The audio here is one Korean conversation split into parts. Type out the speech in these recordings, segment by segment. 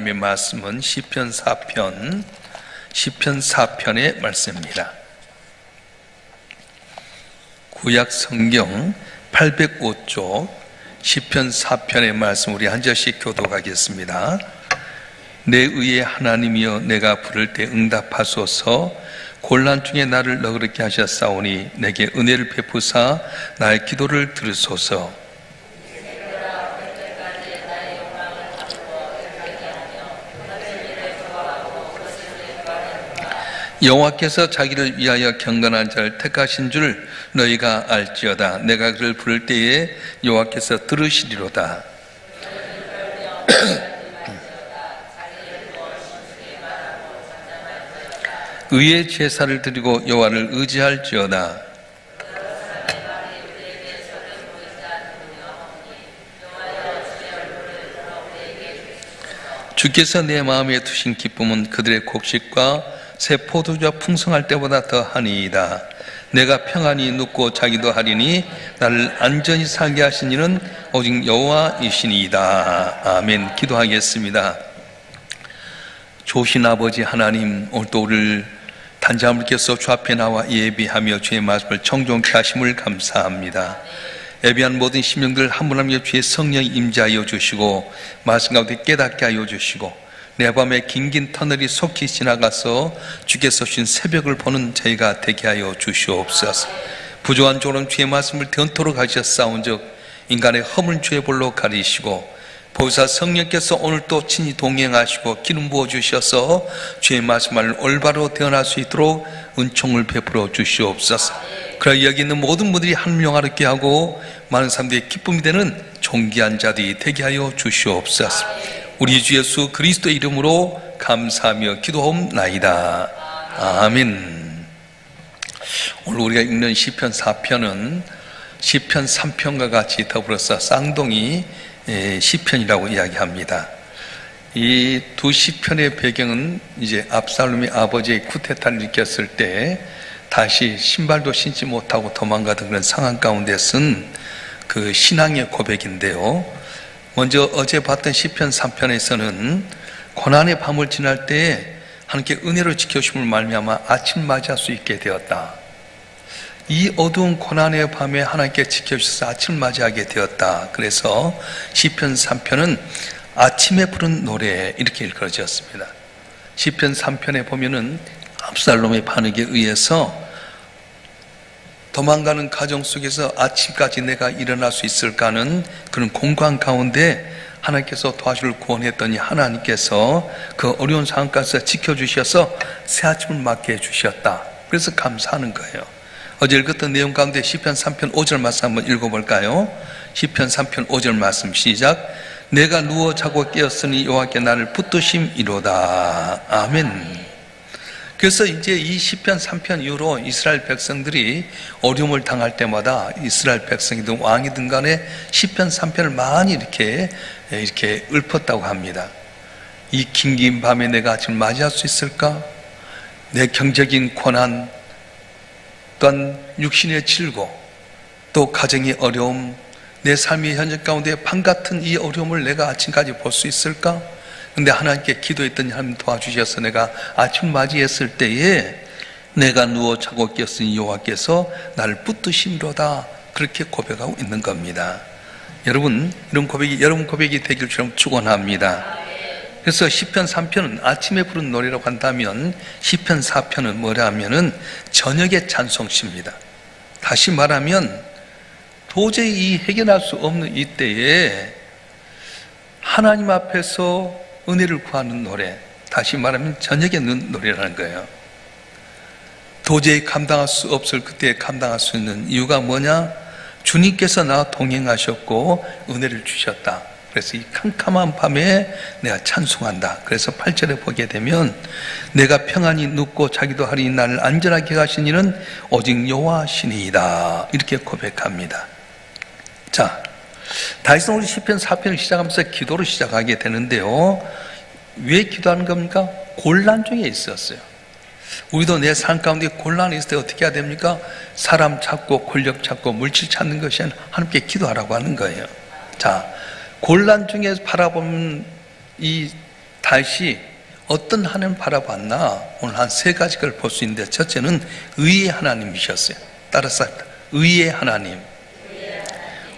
하나님의 말씀은 시편 4편의 말씀입니다. 구약 성경 805쪽 시편 4편의 말씀 우리 한 절씩 교독하겠습니다. 내 의의 하나님이여 내가 부를 때 응답하소서. 곤란 중에 나를 너그럽게 하셨사오니 내게 은혜를 베푸사 나의 기도를 들으소서. 여호와께서 자기를 위하여 경건한 자를 택하신 줄 너희가 알지어다. 내가 그를 부를 때에 여호와께서 들으시리로다. 의의 제사를 드리고 여호와를 의지할지어다. 주께서 내 마음에 두신 기쁨은 그들의 곡식과 새 포도주가 풍성할 때보다 더하니이다. 내가 평안히 눕고 자기도 하리니 나를 안전히 살게 하신 이는 오직 여호와이시니이다. 아멘. 기도하겠습니다. 좋으신 아버지 하나님, 오늘도 우리를 단자물께서 주 앞에 나와 예비하며 주의 말씀을 청종케 하심을 감사합니다. 예비한 모든 심령들 한 분 한 분 주의 성령이 임재하여 주시고 말씀 가운데 깨닫게 하여 주시고 내 밤에 긴긴 터널이 속히 지나가서 주께서 주신 새벽을 보는 저희가 되게 하여 주시옵소서. 부조한 조론 주의 말씀을 되언토록 하셨사온즉 인간의 허물 주의 볼로 가리시고 보혜사 성령께서 오늘 또 친히 동행하시고 기름 부어주셔서 주의 말씀을 올바로 대언할 수 있도록 은총을 베풀어 주시옵소서. 그러나 여기 있는 모든 분들이 한 명하롭게 하고 많은 사람들의 기쁨이 되는 존귀한 자들이 되게 하여 주시옵소서. 우리 주 예수 그리스도의 이름으로 감사하며 기도하옵나이다. 아멘. 오늘 우리가 읽는 시편 4편은 시편 3편과 같이 더불어서 쌍둥이 시편이라고 이야기합니다. 이 두 시편의 배경은 이제 압살롬이 아버지의 쿠데타를 일으켰을 때 다시 신발도 신지 못하고 도망가던 그런 상황 가운데 쓴 그 신앙의 고백인데요. 먼저 어제 봤던 시편 3편에서는 고난의 밤을 지날 때에 하나님께 은혜로 지켜주심을 말미암아 아침 맞이할 수 있게 되었다. 이 어두운 고난의 밤에 하나님께 지켜주셔서 아침을 맞이하게 되었다. 그래서 시편 3편은 아침에 부른 노래 이렇게 일컬어졌습니다. 시편 3편에 보면은 압살롬의 반역에 의해서 도망가는 가정 속에서 아침까지 내가 일어날 수 있을까 하는 그런 공간 가운데 하나님께서 도와주를 구원했더니 하나님께서 그 어려운 상황 가운데서 지켜주셔서 새 아침을 맞게 해주셨다. 그래서 감사하는 거예요. 어제 읽었던 내용 가운데 시편 3편 5절 말씀 한번 읽어볼까요? 시편 3편 5절 말씀 시작. 내가 누워 자고 깨었으니 여호와께 나를 붙드심이로다. 아멘. 그래서 이제 이 시편 3편 이후로 이스라엘 백성들이 어려움을 당할 때마다 이스라엘 백성이든 왕이든 간에 시편 3편을 많이 이렇게 읊었다고 합니다. 이 긴긴 밤에 내가 아침을 맞이할 수 있을까? 내 경제적인 고난, 또한 육신의 질고, 또 가정의 어려움, 내 삶의 현실 가운데 밤 같은 이 어려움을 내가 아침까지 볼 수 있을까? 근데 하나님께 기도했더니 하나님 도와주셔서 내가 아침 맞이했을 때에 내가 누워 자고 깨었으니 여호와께서 나를 붙드심이로다. 그렇게 고백하고 있는 겁니다. 여러분, 이런 고백이 여러분 고백이 되길 축원합니다. 그래서 시편 3편은 아침에 부른 노래라고 한다면 시편 4편은 뭐라 하면은 저녁의 찬송시입니다. 다시 말하면 도저히 해결할 수 없는 이때에 하나님 앞에서 은혜를 구하는 노래, 다시 말하면 저녁의 노래라는 거예요. 도저히 감당할 수 없을 그때에 감당할 수 있는 이유가 뭐냐? 주님께서 나와 동행하셨고 은혜를 주셨다. 그래서 이 캄캄한 밤에 내가 찬송한다. 그래서 8절에 보게 되면 내가 평안히 눕고 자기도 하리니 나를 안전하게 하신 이는 오직 여호와시니이다. 이렇게 고백합니다. 자, 다시는 우리 시편 4편을 시작하면서 기도로 시작하게 되는데요. 왜 기도하는 겁니까? 곤란 중에 있었어요. 우리도 내 삶 가운데 곤란이 있을 때 어떻게 해야 됩니까? 사람 찾고 권력 찾고 물질 찾는 것이 아니라 하나님께 기도하라고 하는 거예요. 자, 곤란 중에 바라보는 이 다시 어떤 하나님 바라봤나? 오늘 한 세 가지 걸 볼 수 있는데, 첫째는 의의 하나님이셨어요. 따라서 의의 하나님.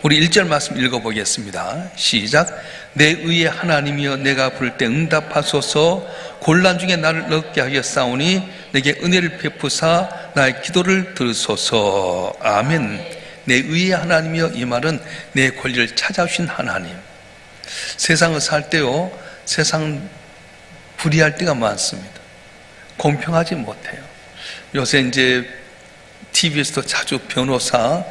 우리 1절 말씀 읽어보겠습니다. 시작. 내 의의 하나님이여 내가 부를 때 응답하소서. 곤란 중에 나를 얻게 하여 싸우니 내게 은혜를 베푸사 나의 기도를 들으소서. 아멘. 내 의의 하나님이여, 이 말은 내 권리를 찾아주신 하나님. 세상을 살 때요, 세상 불의할 때가 많습니다. 공평하지 못해요. 요새 이제 TV에서도 자주 변호사,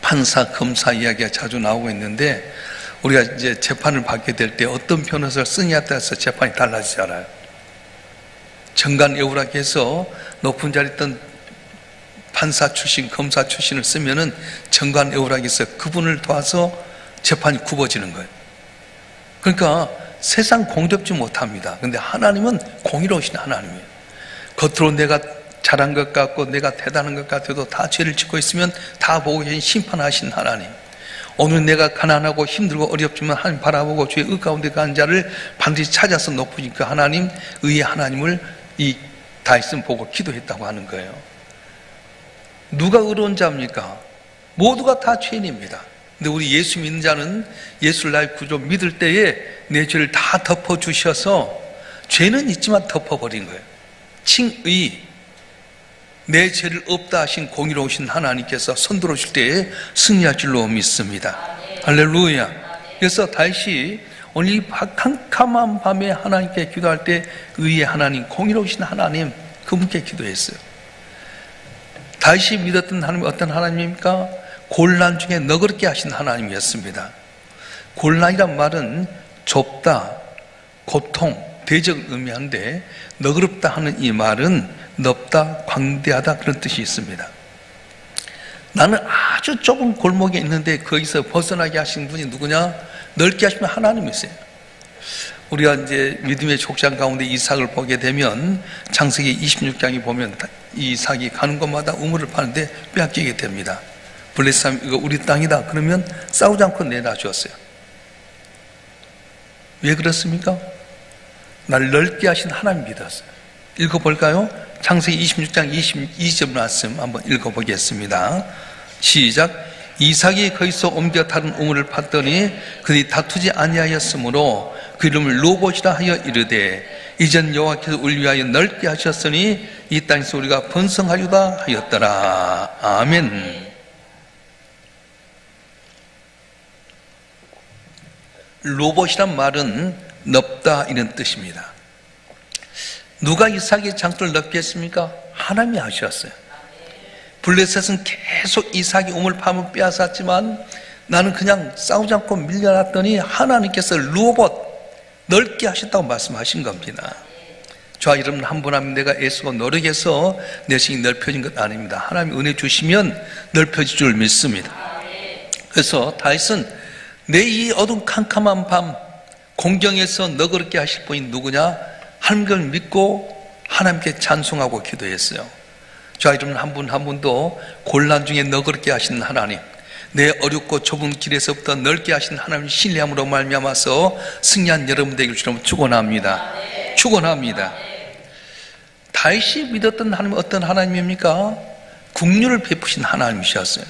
판사, 검사 이야기가 자주 나오고 있는데, 우리가 이제 재판을 받게 될 때 어떤 변호사를 쓰냐에 따라서 재판이 달라지잖아요. 정관예우라고 해서 높은 자리에 있던 판사 출신, 검사 출신을 쓰면은 정관예우라고 해서 그분을 도와서 재판이 굽어지는 거예요. 그러니까 세상 공정지 못합니다. 근데 하나님은 공의로우신 하나님이에요. 겉으로 내가 잘한 것 같고 내가 대단한 것 같아도 다 죄를 짓고 있으면 다 보고 계신 심판하신 하나님. 오늘 내가 가난하고 힘들고 어렵지만 하나님 바라보고 주의 의 가운데 간 자를 반드시 찾아서 높으니까 하나님, 의의 하나님을 이 다윗은 보고 기도했다고 하는 거예요. 누가 의로운 자입니까? 모두가 다 죄인입니다. 근데 우리 예수 믿는 자는 예수를 나의 구조 믿을 때에 내 죄를 다 덮어주셔서 죄는 있지만 덮어버린 거예요. 칭의, 내 죄를 없다 하신 공의로우신 하나님께서 손들어 줄 때에 승리할 줄로 믿습니다. 할렐루야. 그래서 다시 오늘 이 캄캄한 밤에 하나님께 기도할 때 의의 하나님, 공의로우신 하나님, 그분께 기도했어요. 다시 믿었던 하나님이 어떤 하나님입니까? 곤란 중에 너그럽게 하신 하나님이었습니다. 곤란이란 말은 좁다, 고통, 대적을 의미하는데, 너그럽다 하는 이 말은 넓다, 광대하다, 그런 뜻이 있습니다. 나는 아주 좁은 골목에 있는데 거기서 벗어나게 하신 분이 누구냐? 넓게 하시면 하나님이세요. 우리가 이제 믿음의 족장 가운데 이삭을 보게 되면 창세기 26장에 보면 이삭이 가는 곳마다 우물을 파는데 빼앗기게 됩니다. 블레셋 이거 우리 땅이다 그러면 싸우지 않고 내놔주었어요. 왜 그렇습니까? 날 넓게 하신 하나님 믿었어요. 읽어볼까요? 창세기 26장 22절 말씀 한번 읽어보겠습니다. 시작. 이삭이 거기서 옮겨 다른 우물을 팠더니 그들이 다투지 아니하였으므로 그 이름을 로봇이라 하여 이르되 이전 여호와께서 우리 위하여 넓게 하셨으니 이 땅에서 우리가 번성하리다 하였더라. 아멘. 로봇이란 말은 넓다 이런 뜻입니다. 누가 이삭의 장소를 넓게 했습니까? 하나님이 하셨어요. 블레셋은 계속 이삭이 우물 파면 빼앗았지만 나는 그냥 싸우지 않고 밀려났더니 하나님께서 로봇 넓게 하셨다고 말씀하신 겁니다. 저와 여러분 한 분 한 분 내가 애쓰고 노력해서 내 신이 넓혀진 것 아닙니다. 하나님 은혜 주시면 넓혀질 줄 믿습니다. 그래서 다윗은 내 이 어두운 캄캄한 밤 공경에서 너그럽게 하실 분이 누구냐? 하나님을 믿고 하나님께 찬송하고 기도했어요. 저와 여러분 한 분 한 분도 곤란 중에 너그럽게 하시는 하나님, 내 어렵고 좁은 길에서부터 넓게 하신 하나님 신뢰함으로 말미암아서 승리한 여러분 되길 주로 축원합니다. 축원합니다. 다윗이 믿었던 하나님은 어떤 하나님입니까? 긍휼을 베푸신 하나님이셨어요.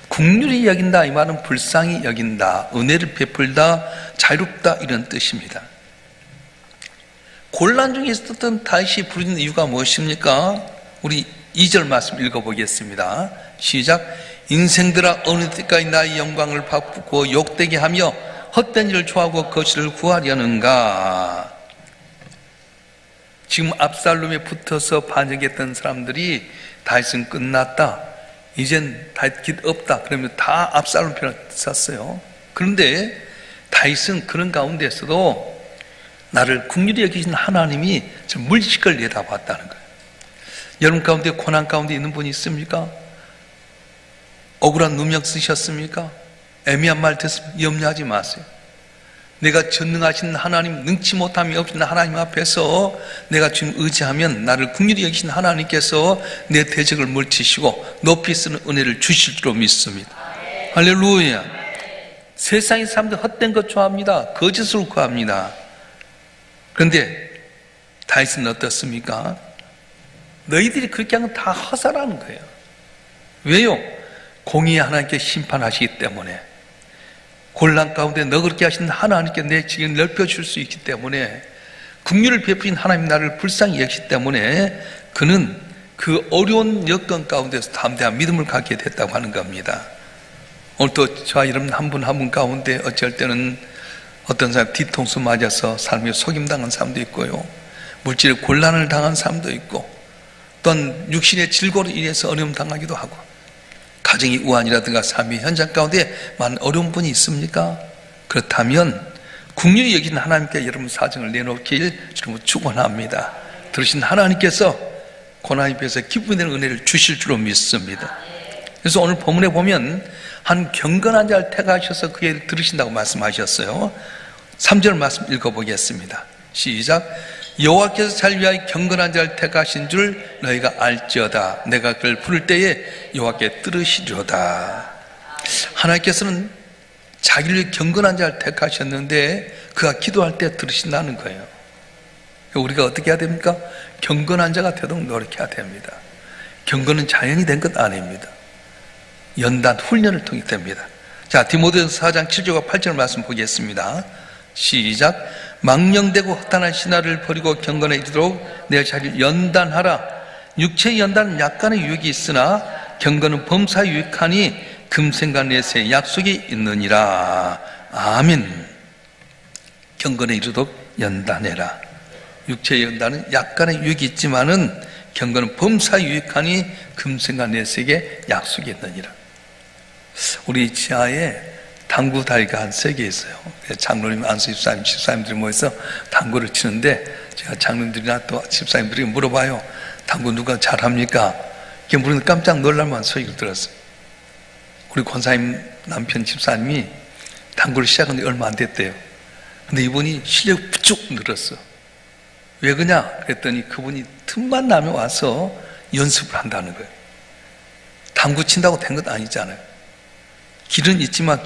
긍휼히 여긴다 이 말은 불쌍히 여긴다, 은혜를 베풀다, 자유롭다 이런 뜻입니다. 곤란 중에 있었던 다윗이 부르는 이유가 무엇입니까? 우리 2절 말씀 읽어보겠습니다. 시작. 인생들아 어느 때까지 나의 영광을 바꾸고 욕되게 하며 헛된 일을 좋아하고 거실을 구하려는가. 지금 압살롬에 붙어서 반역했던 사람들이 다윗은 끝났다, 이젠 다윗 길 없다 그러면 다 압살롬 편을 섰어요. 그런데 다윗은 그런 가운데서도 나를 긍휼히 여기신 하나님이 물질걸 내다봤다는 거예요. 여러분 가운데 고난 가운데 있는 분이 있습니까? 억울한 누명 쓰셨습니까? 애매한 말 듣습니까? 염려하지 마세요. 내가 전능하신 하나님, 능치 못함이 없는 하나님 앞에서 내가 지금 의지하면 나를 긍휼히 여기신 하나님께서 내 대적을 물리치시고 높이 쓰는 은혜를 주실 줄로 믿습니다. 할렐루야. 세상의 사람들 헛된 것 좋아합니다. 거짓을 구합니다. 그런데 다윗은 어떻습니까? 너희들이 그렇게 하면 다 허사라는 거예요. 왜요? 공의의 하나님께 심판하시기 때문에, 곤란 가운데 너그럽게 하신 하나님께 내 지경을 넓혀줄 수 있기 때문에, 긍휼을 베푸신 하나님 나를 불쌍히 여기기 때문에 그는 그 어려운 여건 가운데서 담대한 믿음을 갖게 됐다고 하는 겁니다. 오늘도 저와 여러분 한 분 한 분 가운데 어쩔 때는 어떤 사람 뒤통수 맞아서 삶에 속임당한 사람도 있고요, 물질의 곤란을 당한 사람도 있고, 또한 육신의 질고로 인해서 어려움 당하기도 하고, 가정의 우환이라든가 삶의 현장 가운데 많은 어려운 분이 있습니까? 그렇다면 긍휼히 여기는 하나님께 여러분 사정을 내놓길 주로 축원합니다. 들으신 하나님께서 고난 입에서 기쁨이 되는 은혜를 주실 줄로 믿습니다. 그래서 오늘 본문에 보면 한 경건한 자를 택하셔서 그의 들으신다고 말씀하셨어요. 3절 말씀 읽어보겠습니다. 시작. 여호와께서 잘 위하여 경건한 자를 택하신 줄 너희가 알지어다. 내가 그를 부를 때에 여호와께 들으시리로다. 하나님께서는 자기를 경건한 자를 택하셨는데 그가 기도할 때 들으신다는 거예요. 우리가 어떻게 해야 됩니까? 경건한 자가 되도록 노력해야 됩니다. 경건은 자연이 된 것 아닙니다. 연단 훈련을 통해 됩니다. 자, 디모데전서 4장 7절과 8절 말씀 보겠습니다. 시작. 망령되고 허탄한 신화를 버리고 경건에 이르도록 내 자리를 연단하라. 육체의 연단은 약간의 유익이 있으나 경건은 범사에 유익하니 금생과 내세의 약속이 있느니라. 아멘. 경건에 이르도록 연단해라. 육체의 연단은 약간의 유익이 있지만은 경건은 범사에 유익하니 금생과 내세의 약속이 있느니라. 우리 지하에 당구 다리가 한 3개 있어요. 장로님, 안수 집사님, 집사님들이 모여서 당구를 치는데 제가 장로님들이나 또 집사님들이 물어봐요. 당구 누가 잘합니까? 이렇게 물으면 깜짝 놀랄만한 소리를 들었어요. 우리 권사님 남편 집사님이 당구를 시작한 지 얼마 안 됐대요. 근데 이분이 실력이 부쩍 늘었어. 왜 그러냐? 그랬더니 그분이 틈만 나면 와서 연습을 한다는 거예요. 당구 친다고 된 것 아니잖아요. 길은 있지만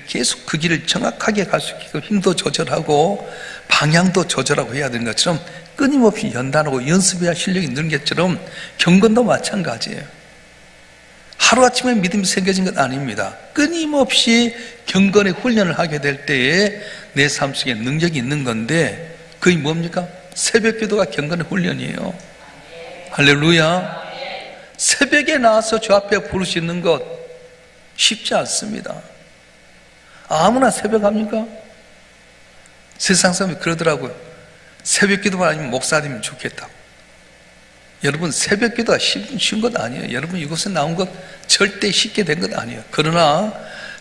계속 그 길을 정확하게 갈 수 있게 힘도 조절하고 방향도 조절하고 해야 되는 것처럼 끊임없이 연단하고 연습해야 실력이 느는 것처럼 경건도 마찬가지예요. 하루아침에 믿음이 생겨진 것 아닙니다. 끊임없이 경건의 훈련을 하게 될 때에 내 삶 속에 능력이 있는 건데, 그게 뭡니까? 새벽 기도가 경건의 훈련이에요. 할렐루야. 새벽에 나와서 주 앞에 부를 수 있는 것 쉽지 않습니다. 아무나 새벽 합니까? 세상 사람이 그러더라고요. 새벽 기도만 아니면 목사 되면 좋겠다. 여러분, 새벽 기도가 쉬운 것 아니에요. 여러분, 이곳에 나온 것 절대 쉽게 된 것 아니에요. 그러나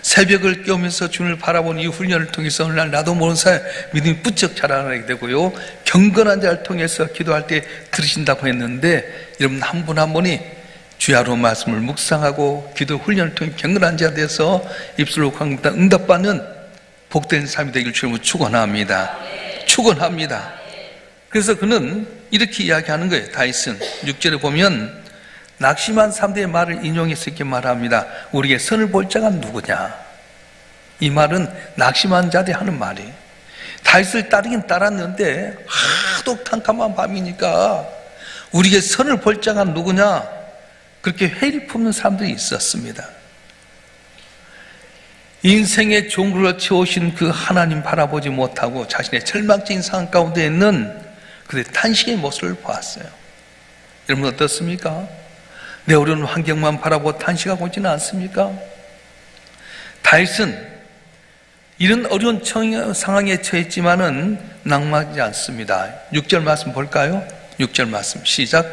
새벽을 깨우면서 주님을 바라보는 이 훈련을 통해서 오늘날 나도 모르는 사이 믿음이 부쩍 자라나게 되고요, 경건한 자를 통해서 기도할 때 들으신다고 했는데, 여러분 한 분 한 분이 주의 하루 말씀을 묵상하고 기도 훈련을 통해 경건한 자 돼서 입술로 응답받는 복된 삶이 되길 주님으로 축원합니다. 축원합니다. 그래서 그는 이렇게 이야기하는 거예요. 다윗은 6절에 보면 낙심한 사람들의 말을 인용해서 이렇게 말합니다. 우리에게 선을 볼 자가 누구냐? 이 말은 낙심한 자들이 하는 말이에요. 다윗을 따르긴 따랐는데 하도 캄캄한 밤이니까 우리에게 선을 볼 자가 누구냐? 그렇게 회의를 품는 사람들이 있었습니다. 인생의 종로를 채우신 그 하나님 바라보지 못하고 자신의 절망적인 상황 가운데 있는 그들의 탄식의 모습을 보았어요. 여러분 어떻습니까? 내 어려운 환경만 바라보고 탄식하고 있지는 않습니까? 다윗은 이런 어려운 상황에 처했지만은 낙망하지 않습니다. 6절 말씀 볼까요? 6절 말씀 시작.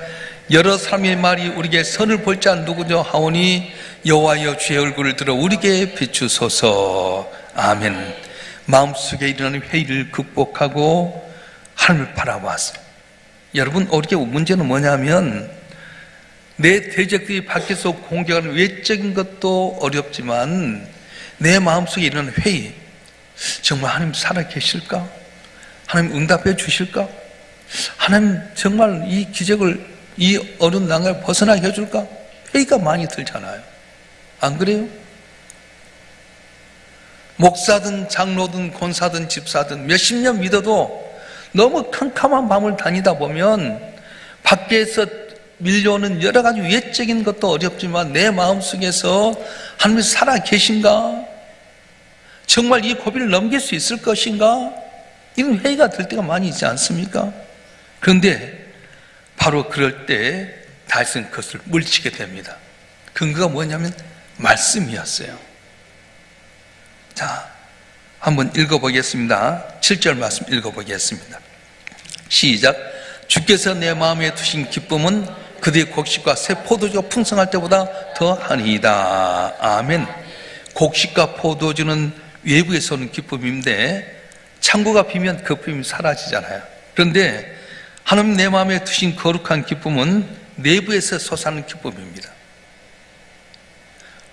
여러 사람의 말이 우리에게 선을 볼 자 누구냐 하오니 여호와여 주의 얼굴을 들어 우리에게 비추소서. 아멘. 마음속에 일어나는 회의를 극복하고 하나님을 바라봤어요. 여러분, 우리의 문제는 뭐냐면 내 대적들이 밖에서 공격하는 외적인 것도 어렵지만 내 마음속에 일어나는 회의, 정말 하나님 살아계실까? 하나님 응답해 주실까? 하나님 정말 이 기적을, 이 어려운 난간을 벗어나게 해줄까? 회의가 많이 들잖아요. 안 그래요? 목사든 장로든 권사든 집사든 몇십 년 믿어도 너무 캄캄한 밤을 다니다 보면 밖에서 밀려오는 여러 가지 외적인 것도 어렵지만 내 마음속에서 하나님이 살아 계신가? 정말 이 고비를 넘길 수 있을 것인가? 이런 회의가 들 때가 많이 있지 않습니까? 그런데 바로 그럴 때 다윗은 그것을 물리치게 됩니다. 근거가 뭐냐면 말씀이었어요. 자, 한번 읽어보겠습니다. 7절 말씀 읽어보겠습니다. 시작. 주께서 내 마음에 두신 기쁨은 그대의 곡식과 새 포도주가 풍성할 때보다 더하니이다. 아멘. 곡식과 포도주는 외부에서 오는 기쁨인데 창고가 비면 그 기쁨이 사라지잖아요. 그런데 하나님 내 마음에 두신 거룩한 기쁨은 내부에서 솟아나는 기쁨입니다.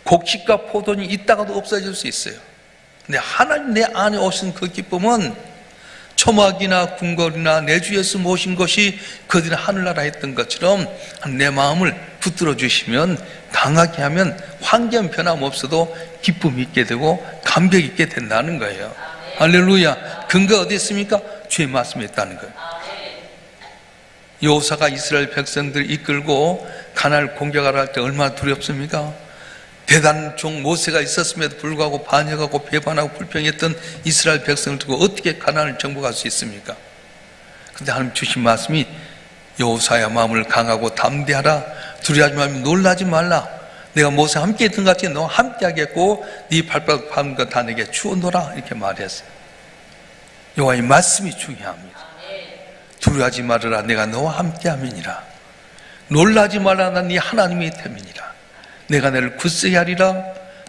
곡식과 포도는 있다가도 없어질 수 있어요. 근데 하나님 내 안에 오신 그 기쁨은 초막이나 궁궐이나 내 주 예수 모신 것이 그들은 하늘나라에 있던 것처럼 내 마음을 붙들어 주시면 강하게 하면 환경 변함없어도 기쁨이 있게 되고 감격이 있게 된다는 거예요. 할렐루야. 근거 어디 있습니까? 주의 말씀에 있다는 거예요. 여호사가 이스라엘 백성들을 이끌고 가나안을 공격하러 할 때 얼마나 두렵습니까? 대단한 종 모세가 있었음에도 불구하고 반역하고 배반하고 불평했던 이스라엘 백성을 두고 어떻게 가나안을 정복할 수 있습니까? 그런데 하나님 주신 말씀이 여호사야 마음을 강하고 담대하라. 두려워하지 말고 놀라지 말라. 내가 모세와 함께 했던 것 같이 너와 함께 하겠고 네 발바닥 밟은 것 다 내게 주어놓으라. 이렇게 말했어요. 여호와의 말씀이 중요합니다. 두려워하지 말아라. 내가 너와 함께 함이니라. 놀라지 말라. 난 네 하나님이 됨이니라. 내가 너를 굳세게 하리라.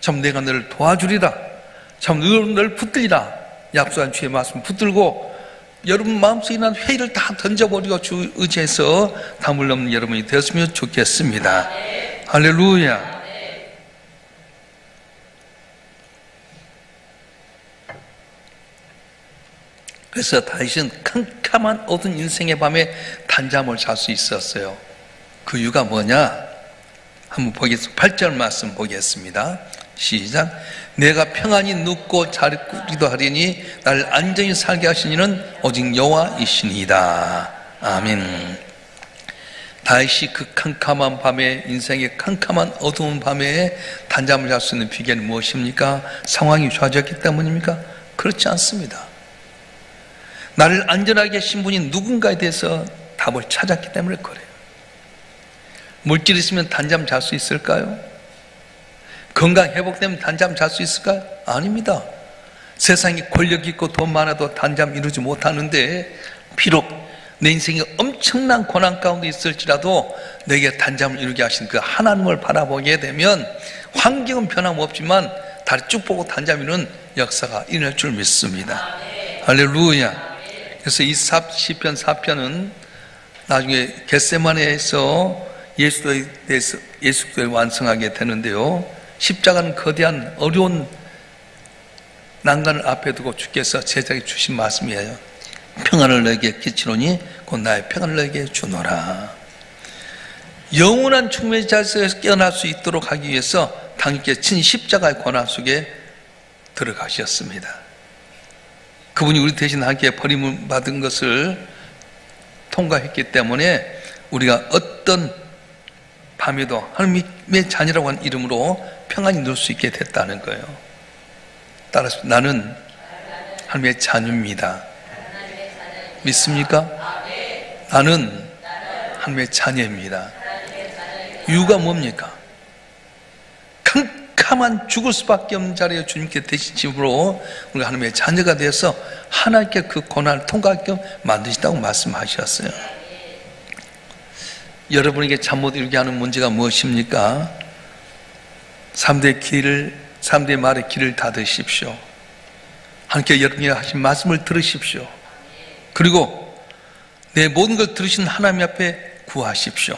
참 내가 너를 도와주리라. 참 너를 붙들리라. 약속한 주의 말씀 붙들고 여러분 마음속에 난 회의를 다 던져버리고 주 의지해서 담을 넘는 여러분이 되었으면 좋겠습니다. 할렐루야. 그래서 다윗은 캄캄한 어두운 인생의 밤에 단잠을 잘 수 있었어요. 그 이유가 뭐냐? 한번 보겠습니다. 8절 말씀 보겠습니다. 시작. 내가 평안히 눕고 자리꾸기도 하리니 나를 안전히 살게 하신 이는 오직 여호와이시니이다. 아멘. 다윗이 그 캄캄한 밤에, 인생의 캄캄한 어두운 밤에 단잠을 잘 수 있는 비결은 무엇입니까? 상황이 좋아졌기 때문입니까? 그렇지 않습니다. 나를 안전하게 하신 분이 누군가에 대해서 답을 찾았기 때문에 그래요. 물질이 있으면 단잠 잘 수 있을까요? 건강 회복되면 단잠 잘 수 있을까요? 아닙니다. 세상에 권력 있고 돈 많아도 단잠 이루지 못하는데 비록 내 인생에 엄청난 고난 가운데 있을지라도 내게 단잠을 이루게 하신 그 하나님을 바라보게 되면 환경은 변함없지만 다리 쭉 보고 단잠 이루는 역사가 일어날 줄 믿습니다. 할렐루야. 그래서 이 시편 4편은 나중에 겟세마네에서 예수를 완성하게 되는데요. 십자가는 거대한 어려운 난간을 앞에 두고 주께서 제자에게 주신 말씀이에요. 평안을 너에게 끼치노니 곧 나의 평안을 너에게 주노라. 영원한 충만의 자세에서 깨어날 수 있도록 하기 위해서 당신께 친 십자가의 고난 속에 들어가셨습니다. 그분이 우리 대신 함께 버림을 받은 것을 통과했기 때문에 우리가 어떤 밤에도 하나님의 자녀라고 하는 이름으로 평안히 누울 수 있게 됐다는 거예요. 따라서 나는 하나님의 자녀입니다. 믿습니까? 나는 하나님의 자녀입니다. 이유가 뭡니까? 캄캄한 죽을 수밖에 없는 자리에 주님께 대신심으로 우리가 하나님의 자녀가 되어서 하나님께 그 고난을 통과하게끔 만드신다고 말씀하셨어요. 여러분에게 잠 못 이루게 하는 문제가 무엇입니까? 3대의 말에 귀를 닫으십시오. 하나님께 여러분이 하신 말씀을 들으십시오. 그리고 내 모든 걸 들으신 하나님 앞에 구하십시오.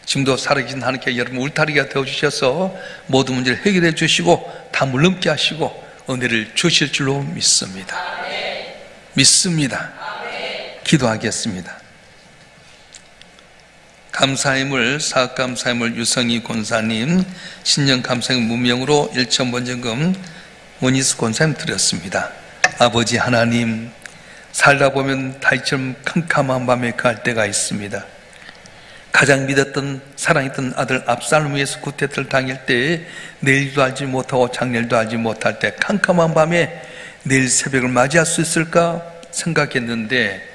지금도 살아계신 하나님께 여러분 울타리가 되어주셔서 모든 문제를 해결해 주시고 다 물넘게 하시고 은혜를 주실 줄로 믿습니다. 믿습니다. 기도하겠습니다. 감사임을 사업감사임을 유성희 권사님, 신년감사임 무명으로 1,000번전금 원희수 권사님 드렸습니다. 아버지 하나님, 살다 보면 다윗처럼 캄캄한 밤에 갈 때가 있습니다. 가장 믿었던 사랑했던 아들 압살롬 위해서 구태타를 당할 때에 내일도 알지 못하고 장래일도 알지 못할 때 캄캄한 밤에 내일 새벽을 맞이할 수 있을까 생각했는데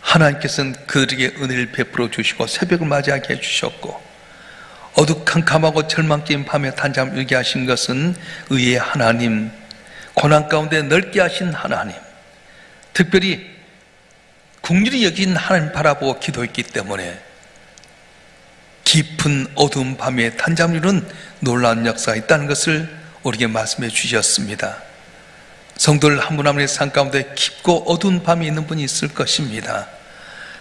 하나님께서는 그들에게 은혜를 베풀어 주시고 새벽을 맞이하게 해주셨고 어두컴컴하고 절망적인 밤에 단잠을 일게 하신 것은 의의 하나님, 고난 가운데 넓게 하신 하나님, 특별히 긍휼히 여긴 하나님 바라보고 기도했기 때문에 깊은 어두운 밤에 단잠을 이루는 놀라운 역사가 있다는 것을 우리에게 말씀해 주셨습니다. 성도들 한 분 한 분의 삶 가운데 깊고 어두운 밤이 있는 분이 있을 것입니다.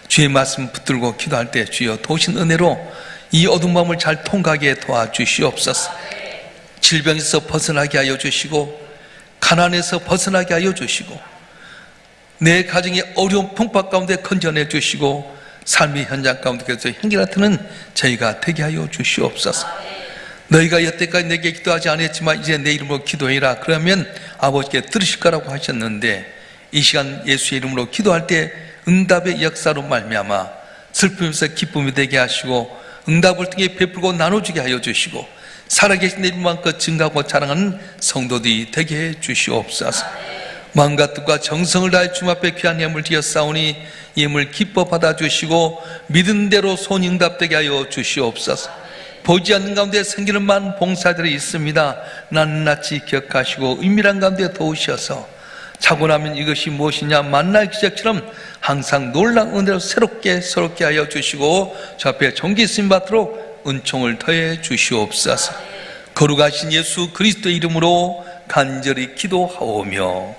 주의 말씀 붙들고 기도할 때 주여 도우신 은혜로 이 어두운 밤을 잘 통과하게 도와주시옵소서. 질병에서 벗어나게 하여 주시고 가난에서 벗어나게 하여 주시고 내 가정의 어려운 풍파 가운데 건져내 주시고 삶의 현장 가운데서 행기라트는 저희가 되게 하여 주시옵소서. 너희가 여태까지 내게 기도하지 않았지만 이제 내 이름으로 기도해라. 그러면 아버지께 들으실 거라고 하셨는데 이 시간 예수의 이름으로 기도할 때 응답의 역사로 말미암아 슬픔에서 기쁨이 되게 하시고 응답을 통해 베풀고 나눠주게 하여 주시고 살아계신 내 이름만큼 증가하고 자랑하는 성도들이 되게 해 주시옵소서. 마음과 뜻과 정성을 다해 주님 앞에 귀한 예물 드려 싸우니 예물 기뻐 받아주시고 믿은 대로 손응답되게 하여 주시옵소서. 보지 않는 가운데 생기는 많은 봉사들이 있습니다. 낱낱이 기억하시고 은밀한 가운데 도우셔서 자고 나면 이것이 무엇이냐 만나의 기적처럼 항상 놀라운 은혜로 새롭게 하여 주시고 저 앞에 존귀 쓰임 받도록 은총을 더해 주시옵소서. 거룩하신 예수 그리스도의 이름으로 간절히 기도하오며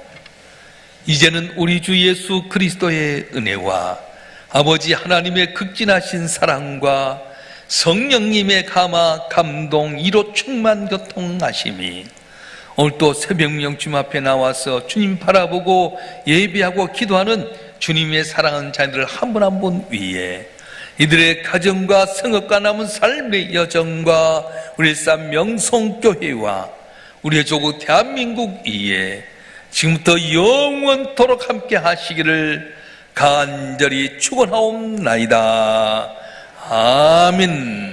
이제는 우리 주 예수 그리스도의 은혜와 아버지 하나님의 극진하신 사랑과 성령님의 감화 감동 이로 충만 교통하심이 오늘 또 새벽명 주님 앞에 나와서 주님 바라보고 예배하고 기도하는 주님의 사랑하는 자녀들 한 분 한 분 위에 이들의 가정과 성읍과 남은 삶의 여정과 우리 일산 명성교회와 우리의 조국 대한민국 위에 지금부터 영원토록 함께 하시기를 간절히 축원하옵나이다. 아멘.